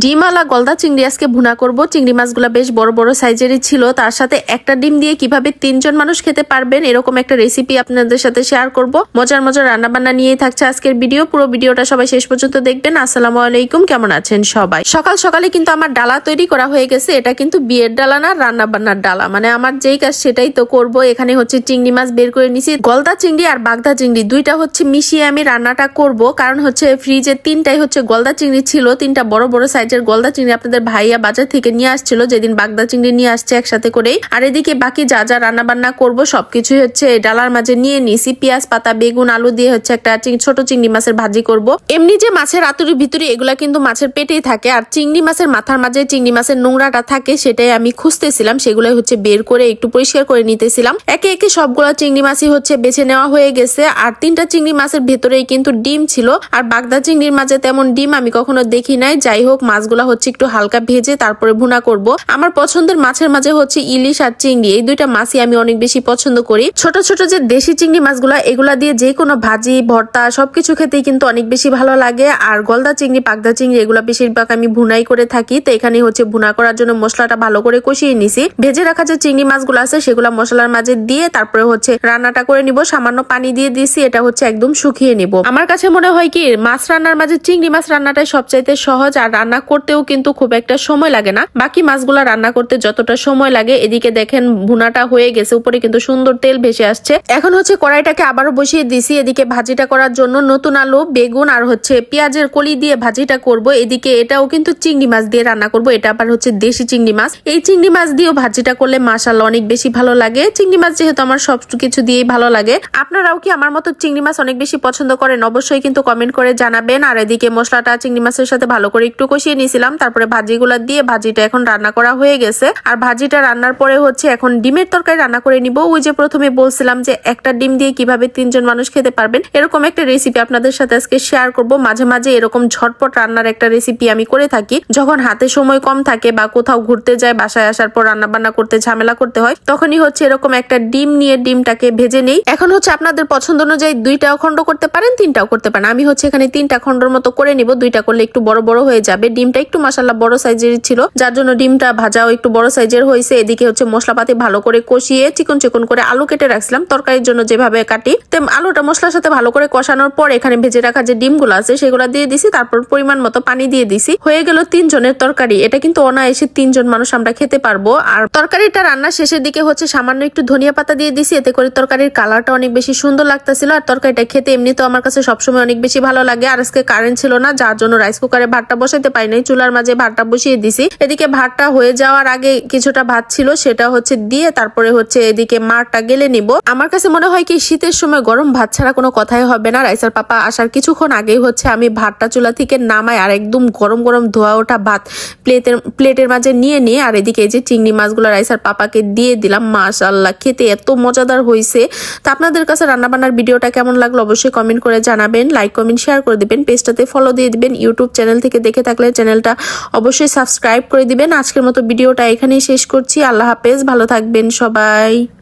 ডিমওয়ালা গলদা চিংড়ি আজকে ভুনা করব। চিংড়ি মাছগুলা বেশ বড় বড় সাইজেরই ছিল। তার সাথে একটা ডিম দিয়ে কিভাবে 3 জন মানুষ খেতে পারবেন এরকম একটা রেসিপি আপনাদের সাথে শেয়ার করব। মজার মজার রান্না বান্না নিয়েই থাকছে আজকের ভিডিও। পুরো ভিডিওটা সবাই শেষ পর্যন্ত দেখবেন। আসসালামু আলাইকুম, কেমন আছেন সবাই? সকাল সকালে কিন্তু আমার ডালা তৈরি করা হয়ে গেছে। এটা কিন্তু বিয়ের ডালা না, রান্না বান্নার ডালা। মানে আমার যেই কাজ সেটাই তো করব। এখানে হচ্ছে চিংড়ি মাছ বের করে নিছি। গলদা চিংড়ি আর বাগদা চিংড়ি দুইটা হচ্ছে মিশিয়ে আমি রান্নাটা করব। কারণ হচ্ছে ফ্রিজে 3টাই হচ্ছে গলদা চিংড়ি ছিল। 3টা বড় বড় সাইজের গলদা চিংড়ি আপনাদের ভাইয়া বাজার থেকে নিয়ে আসছিল, যেদিন বাগদা চিংড়ি নিয়ে আসছে একসাথে করে। আর এদিকে বাকি যা যা রান্না বান্না করবো সবকিছুই হচ্ছে ডালার মাঝে নিয়ে নিছি। পেঁয়াজ পাতা বেগুন আলু দিয়ে হচ্ছে একটা ছোট চিংড়ি মাছের ভাজি করব। এমনি যে মাছের আতুরির ভিতরে এগুলা কিন্তু মাছের পেটেই থাকে, আর চিংড়ি মাছের মাথার মাঝে চিংড়ি মাছের নোংরাটা থাকে, সেটাই আমি খুঁজতেছিলাম। সেগুলাই হচ্ছে বের করে একটু পরিষ্কার করে নিতেছিলাম। একে একে সবগুলা চিংড়ি মাছই হচ্ছে বেছে নেওয়া হয়ে গেছে। আর 3টা চিংড়ি মাছের ভেতরেই কিন্তু ডিম ছিল। আর বাগদা চিংড়ির মাঝে তেমন ডিম আমি কখনো দেখি নাই। যাই হোক, মাছগুলা হচ্ছে একটু হালকা ভেজে তারপরে ভুনা করব। আমার পছন্দের মাছের মাঝে হচ্ছে ইলিশ আর চিংড়ি, এই দুইটা মাছই আমি অনেক বেশি পছন্দ করি। ছোট ছোট যে দেশি চিংড়ি মাছগুলা, এগুলা দিয়ে যে কোনো ভাজি ভর্তা সবকিছু খেতেই কিন্তু অনেক বেশি ভালো লাগে। আর গলদা চিংড়ি বাগদা চিংড়ি এগুলা বেশিরভাগ আমি ভুনাই করে থাকি। তো এখানে হচ্ছে ভুনা করার জন্য মশলাটা ভালো করে কষিয়ে নিছি। ভেজে রাখা যে চিংড়ি মাছগুলো আছে সেগুলা মশলার মাঝে দিয়ে তারপরে হচ্ছে রান্নাটা করে নিব। সামান্য পানি দিয়ে দিছি, এটা হচ্ছে একদম শুকিয়ে নিব। আমার কাছে মনে হয় কি মাছ রান্নার মাঝে চিংড়ি মাছ রান্নাটাই সবচাইতে সহজ, আর রান্না করতেও কিন্তু খুব একটা সময় লাগে না। বাকি মাছগুলা রান্না করতে যতটা সময় লাগে। এদিকে দেখেন ভুনাটা হয়ে গেছে, উপরে কিন্তু সুন্দর তেল ভেসে আসছে। এখন হচ্ছে কড়াইটাকে আবারও বসিয়ে দিছি। এদিকে ভাজিটা করার জন্য নতুন আলু বেগুন আর হচ্ছে পেঁয়াজের কলি দিয়ে ভাজিটা করব। এদিকে এটাও কিন্তু চিংড়ি মাছ দিয়ে রান্না করব। এটা আবার হচ্ছে দেশি চিংড়ি মাছ। এই চিংড়ি মাছ দিয়েও ভাজিটা করলে মাশাআল্লাহ অনেক বেশি ভালো লাগে। চিংড়ি মাছ যেহেতু আমার সবকিছু দিয়েই ভালো লাগে। আপনারাও কি আমার মতো চিংড়ি মাছ অনেক বেশি পছন্দ করেন? অবশ্যই কিন্তু কমেন্ট করে জানাবেন। আর এদিকে মশলাটা চিংড়ি মাছের সাথে ভালো করে একটু কষিয়ে নিয়েছিলাম। তারপরে ভাজিগুলা দিয়ে ভাজিটা এখন রান্না করা হয়ে গেছে। আর ভাজিটা রান্নার পরে হচ্ছে এখন ডিমের তরকারি রান্না করে নিব। ওই যে প্রথমে বলছিলাম যে একটা ডিম দিয়ে কিভাবে 3 জন মানুষ খেতে পারবেন এরকম একটা রেসিপি আপনাদের সাথে আজকে শেয়ার করব। মাঝে মাঝে এরকম ঝটপট রান্নার একটা রেসিপি আমি করে থাকি। যখন হাতে সময় কম থাকে বা কোথাও ঘুরতে যায়, বাসায় আসার পর রান্না বান্না করতে ঝামেলা করতে হয়, তখনই হচ্ছে এরকম একটা ডিম নিয়ে ডিমটাকে ভেজে নেই। এখন হচ্ছে আপনাদের পছন্দ অনুযায়ী 2টাও খন্ড করতে পারেন, 3টাও করতে পারেন। আমি হচ্ছে এখানে 3টা খন্ডর মতো করে নিব। 2টা করলে একটু বড় বড় হয়ে যাবে। ডিমটা একটু মাশাআল্লাহ বড় সাইজের ছিল, যার জন্য ডিমটা ভাজাও একটু বড় সাইজের হয়েছে। এদিকে হচ্ছে মশলাপাতি ভালো করে কষিয়ে চিকন চিকন করে আলু কেটে রাখছিলাম তরকারির জন্য যেভাবে কাটি। আলুটা মশলার সাথে ভালো করে কষানোর পর এখানে ভেজে রাখা যে ডিমগুলো আছে সেগুলো দিয়ে দিছি। তারপর পরিমাণ মতো পানি দিয়ে দিছি। হয়ে গেল 3 জনের তরকারি। এটা কিন্তু অনায়াসে 3 জন মানুষ আমরা খেতে পারবো। আর তরকারিটা রান্নার শেষের দিকে হচ্ছে সামান্য একটু ধনিয়া পাতা দিয়ে দিছি। এতে করে তরকারির কালারটা অনেক বেশি সুন্দর লাগতেছিল। আর তরকারিটা খেতে এমনি তো আমার কাছে সবসময় অনেক বেশি ভালো লাগে। আর আজকে কারেন্ট ছিল না, যার জন্য রাইস কুকারে ভাতটা বসাইতে পারি নাই। চুলার মাঝে ভাতটা বসিয়ে দিছি। এদিকে ভাতটা হয়ে যাওয়ার আগে কিছুটা ভাত ছিল, সেটা হচ্ছে দিয়ে তারপরে হচ্ছে এদিকে মারটা গেলে নিব। আমার কাছে মনে হয় কি শীতের সময় গরম ভাত ছাড়া কোনো কথাই হবে না। রাইসার পাপা আসার কিছুক্ষণ আগেই হচ্ছে আমি ভাতটা চুলা থেকে নামাই আর একদম গরম গরম ধোয়া ওঠা ভাত প্লেটের মাঝে নিয়ে আর এদিকে এই যে চিংড়ি মাছগুলো রাইসার পাপাকে দিয়ে দিলাম। মাশাআল্লাহ খেতে এত মজাদার হয়েছে। তো আপনাদের কাছে রান্নাবান্নার ভিডিওটা কেমন লাগলো অবশ্যই কমেন্ট করে জানাবেন। লাইক কমেন্ট শেয়ার করে দিবেন। পেজটাতে ফলো দিয়ে দিবেন। ইউটিউব চ্যানেল থেকে দেখে থাকলে চ্যানেলটা অবশ্যই সাবস্ক্রাইব করে দিবেন। আজকের মতো ভিডিওটা এখানেই শেষ করছি। আল্লাহ হাফেজ, ভালো থাকবেন সবাই।